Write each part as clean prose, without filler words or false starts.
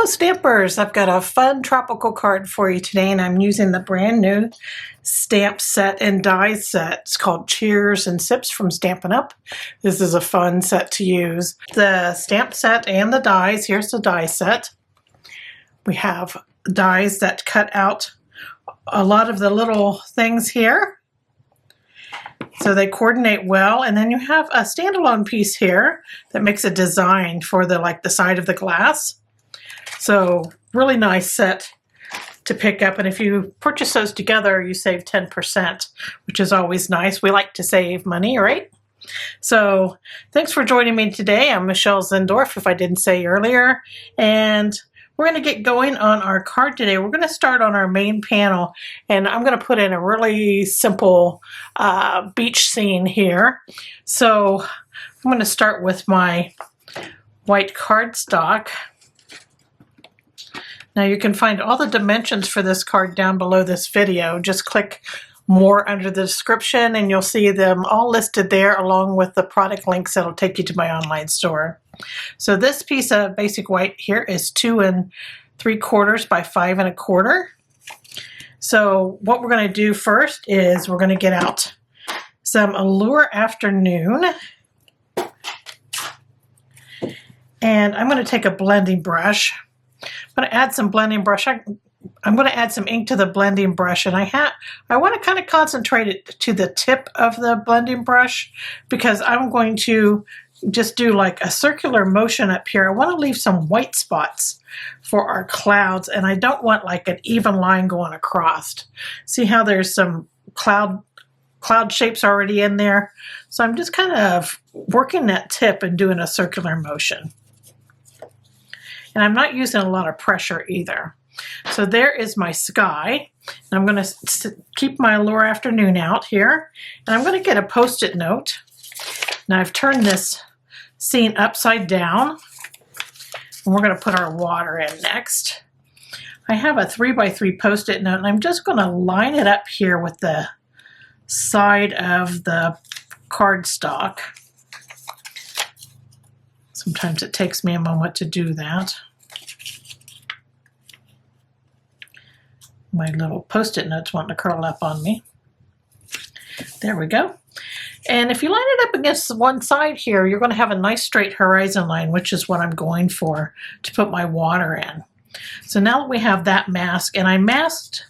Hello Stampers! I've got a fun tropical card for you today, and I'm using the brand new stamp set and die set. It's called Cheers and Sips from Stampin' Up. This is a fun set to use. The stamp set and the dies. Here's the die set. We have dies that cut out a lot of the little things here, so they coordinate well. And then you have a standalone piece here that makes a design for the side of the glass. So really nice set to pick up, and if you purchase those together you save 10%, which is always nice. We like to save money, right? So thanks for joining me today. I'm Michelle Zindorf, if I didn't say earlier, and we're going to get going on our card today. We're going to start on our main panel, and I'm going to put in a really simple beach scene here. So I'm going to start with my white cardstock. Now you can find all the dimensions for this card down below this video. Just click more under the description and you'll see them all listed there, along with the product links that'll take you to my online store. So this piece of basic white here is 2 3/4 by 5 1/4. So what we're going to do first is we're going to get out some Allure Afternoon, and I'm going to take a blending brush. I'm going to add some blending brush. I'm going to add some ink to the blending brush, and I want to kind of concentrate it to the tip of the blending brush, because I'm going to just do like a circular motion up here. I want to leave some white spots for our clouds, and I don't want like an even line going across. See how there's some cloud shapes already in there? So I'm just kind of working that tip and doing a circular motion. And I'm not using a lot of pressure either. So there is my sky. And I'm going to keep my Allure Afternoon out here. And I'm going to get a Post-it note. Now I've turned this scene upside down. And we're going to put our water in next. I have a 3x3 Post-it note, and I'm just going to line it up here with the side of the cardstock. Sometimes it takes me a moment to do that. My little Post-it notes want to curl up on me. There we go. And if you line it up against one side here, you're going to have a nice straight horizon line, which is what I'm going for to put my water in. So now that we have that mask, and I masked,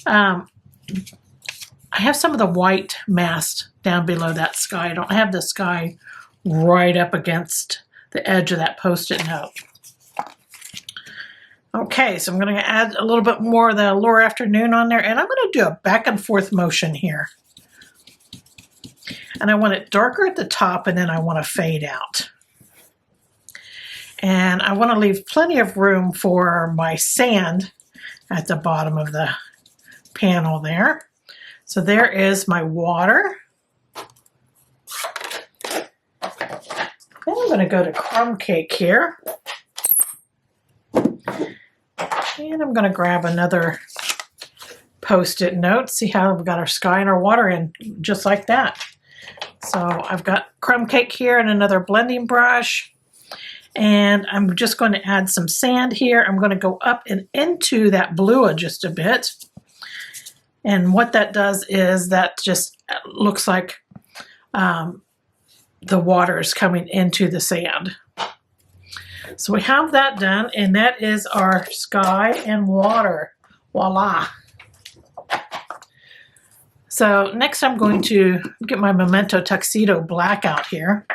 I have some of the white masked down below that sky. I don't have the sky right up against the edge of that Post-it note. Okay, so I'm going to add a little bit more of the Allure Afternoon on there, and I'm going to do a back and forth motion here. And I want it darker at the top, and then I want to fade out. And I want to leave plenty of room for my sand at the bottom of the panel there. So there is my water. Then I'm going to go to Crumb Cake here. And I'm going to grab another Post-it note. See how we've got our sky and our water in just like that. So I've got Crumb Cake here and another blending brush. And I'm just going to add some sand here. I'm going to go up and into that blue just a bit. And what that does is that just looks like the water is coming into the sand. So we have that done, and that is our sky and water. Voila. So next I'm going to get my Memento Tuxedo black out here.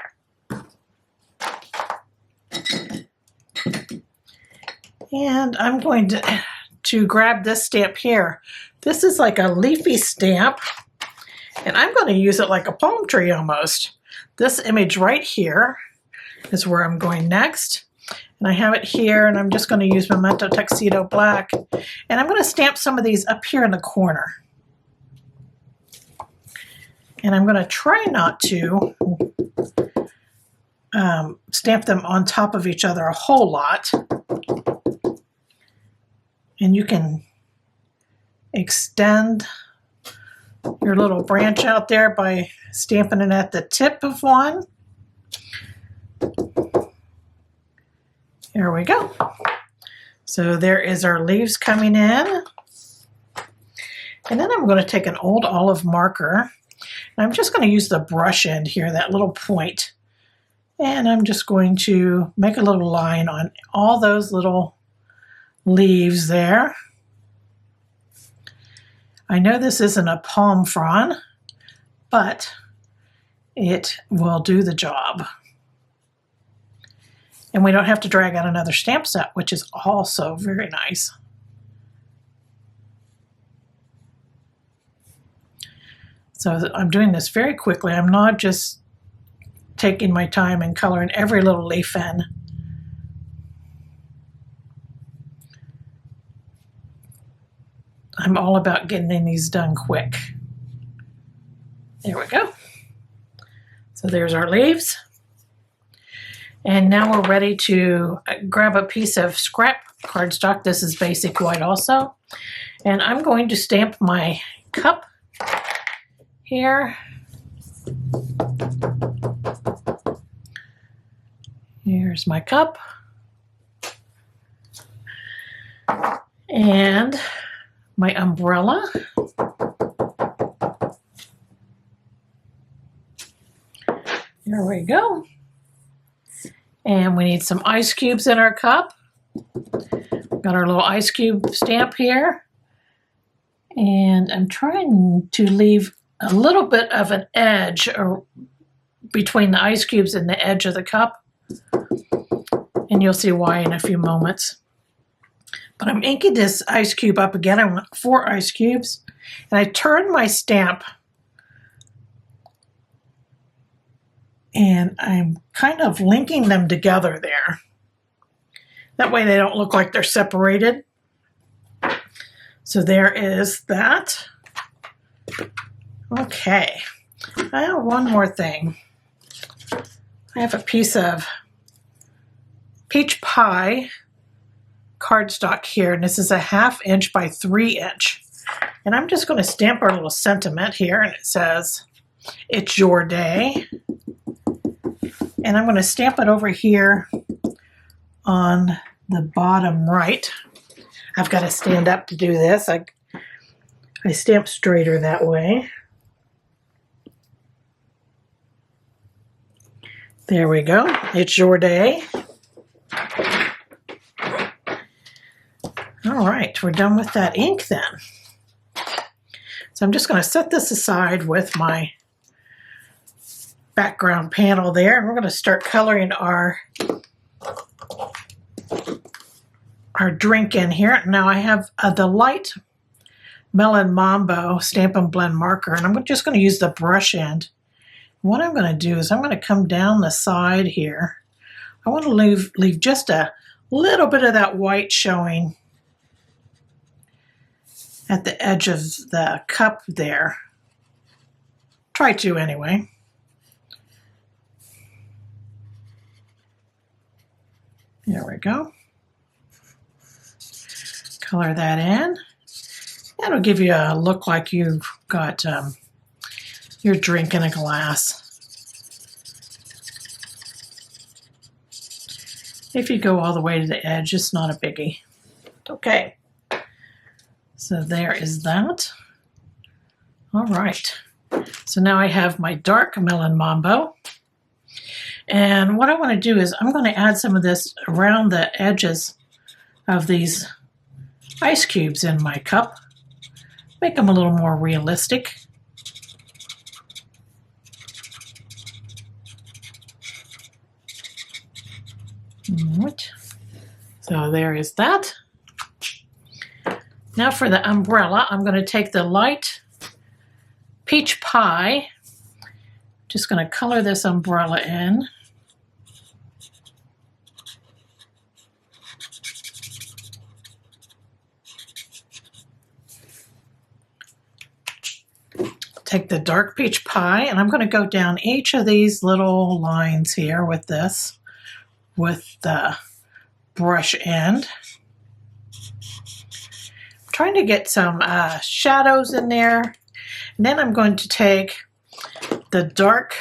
And I'm going to grab this stamp here. This is like a leafy stamp, and I'm going to use it like a palm tree almost. This image right here is where I'm going next. And I have it here, and I'm just going to use Memento Tuxedo black. And I'm going to stamp some of these up here in the corner. And I'm going to try not to stamp them on top of each other a whole lot. And you can extend your little branch out there by stamping it at the tip of one. Here we go. So there is our leaves coming in. And then I'm going to take an old olive marker. And I'm just going to use the brush end here, that little point. And I'm just going to make a little line on all those little leaves there. I know this isn't a palm frond, but it will do the job. And we don't have to drag out another stamp set, which is also very nice. So I'm doing this very quickly. I'm not just taking my time and coloring every little leaf in. I'm all about getting these done quick. There we go. So there's our leaves. And now we're ready to grab a piece of scrap cardstock. This is basic white also. And I'm going to stamp my cup here. Here's my cup. And my umbrella. There we go. And we need some ice cubes in our cup. Got our little ice cube stamp here. And I'm trying to leave a little bit of an edge or between the ice cubes and the edge of the cup. And you'll see why in a few moments. But I'm inking this ice cube up again. I want 4 ice cubes. And I turn my stamp. And I'm kind of linking them together there. That way they don't look like they're separated. So there is that. Okay. I have one more thing. I have a piece of peach pie cardstock here, and this is a 1/2 inch by 3 inch. And I'm just going to stamp our little sentiment here, and it says, "It's your day." And I'm going to stamp it over here on the bottom right. I've got to stand up to do this. I stamp straighter that way. There we go. It's your day. All right, we're done with that ink then. So I'm just going to set this aside with my background panel there, and we're going to start coloring our drink in here. Now I have the light Melon Mambo Stampin' Blend marker, and I'm just going to use the brush end. What I'm going to do is I'm going to come down the side here. I want to leave just a little bit of that white showing at the edge of the cup there. Try to anyway. There we go. Color that in. That'll give you a look like you've got your drink in a glass. If you go all the way to the edge, it's not a biggie. Okay. So there is that. All right. So now I have my dark Melon Mambo. And what I want to do is I'm going to add some of this around the edges of these ice cubes in my cup. Make them a little more realistic. All right. So there is that. Now for the umbrella, I'm going to take the light peach pie. Just going to color this umbrella in. Take the dark peach pie, and I'm going to go down each of these little lines here with this, with the brush end. I'm trying to get some shadows in there. And then I'm going to take the dark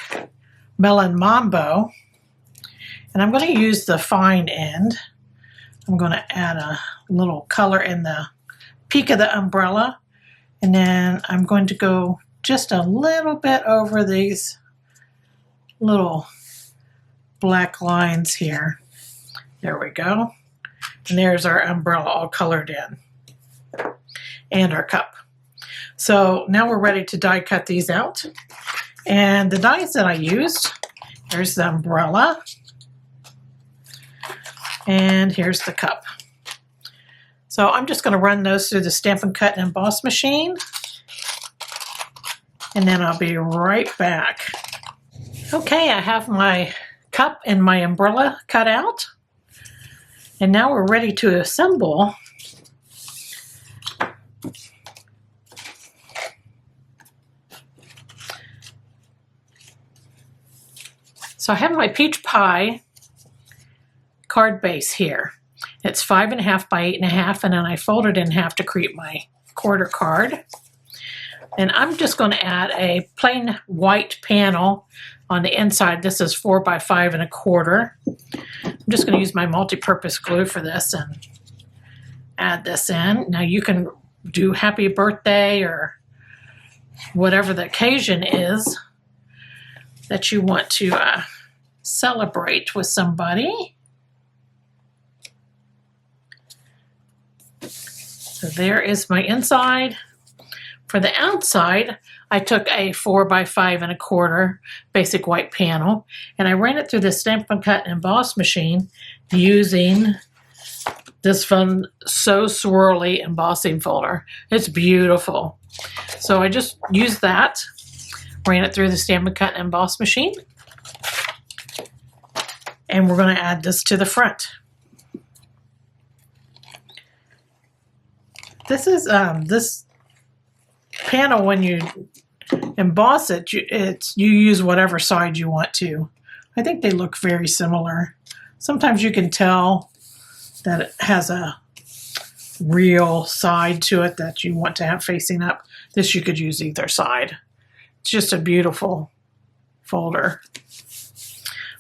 Melon Mambo, and I'm going to use the fine end I'm going to add a little color in the peak of the umbrella. And then I'm going to go just a little bit over these little black lines here. There we go. And there's our umbrella all colored in. And our cup. So now we're ready to die cut these out. And the dies that I used, here's the umbrella. And here's the cup. So I'm just going to run those through the Stampin' Cut and Emboss machine. And then I'll be right back. Okay, I have my cup and my umbrella cut out. And now we're ready to assemble. So I have my peach pie card base here. It's 5.5 by 8.5, and then I folded it in half to create my quarter card. And I'm just going to add a plain white panel on the inside. This is 4 by 5.25. I'm just going to use my multi-purpose glue for this and add this in. Now you can do happy birthday or whatever the occasion is that you want to celebrate with somebody. So there is my inside. For the outside, I took a 4 by 5.25 basic white panel, and I ran it through the Stampin' Cut and Emboss machine using this fun So Swirly embossing folder. It's beautiful. So I just used that, ran it through the Stampin' Cut and Emboss machine, and we're going to add this to the front. This is this panel, when you emboss it, you use whatever side you want to. I think they look very similar. Sometimes you can tell that it has a real side to it that you want to have facing up. This you could use either side. It's just a beautiful folder.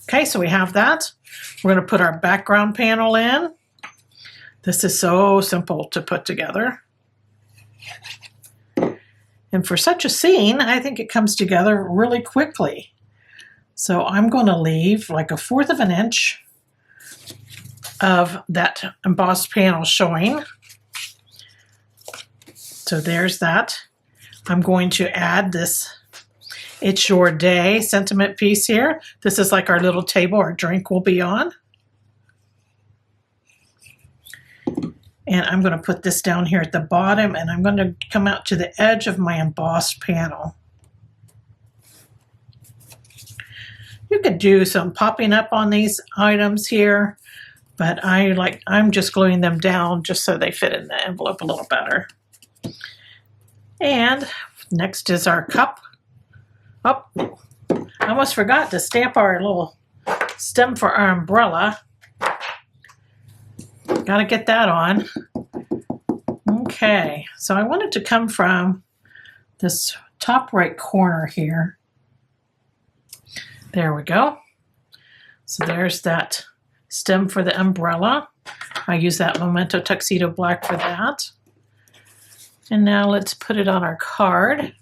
Okay, so we have that. We're going to put our background panel in. This is so simple to put together. And for such a scene, I think it comes together really quickly. So I'm going to leave like 1/4 of an inch of that embossed panel showing. So there's that. I'm going to add this It's Your Day sentiment piece here. This is like our little table our drink will be on. And I'm going to put this down here at the bottom, and I'm going to come out to the edge of my embossed panel. You could do some popping up on these items here, but I'm just gluing them down just so they fit in the envelope a little better. And next is our cup. Oh, I almost forgot to stamp our little stem for our umbrella. Got to get that on. Okay, so I want it to come from this top right corner here. There we go. So there's that stem for the umbrella. I use that Memento Tuxedo Black for that. And now let's put it on our card.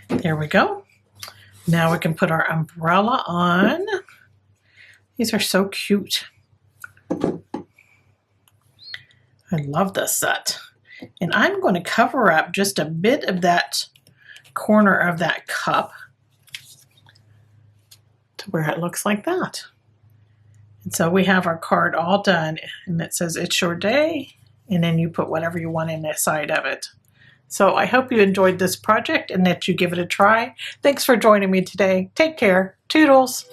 There we go. Now we can put our umbrella on. These are so cute. I love this set. And I'm going to cover up just a bit of that corner of that cup to where it looks like that. And so we have our card all done, and it says It's Your Day, and then you put whatever you want in the side of it. So I hope you enjoyed this project and that you give it a try. Thanks for joining me today. Take care. Toodles.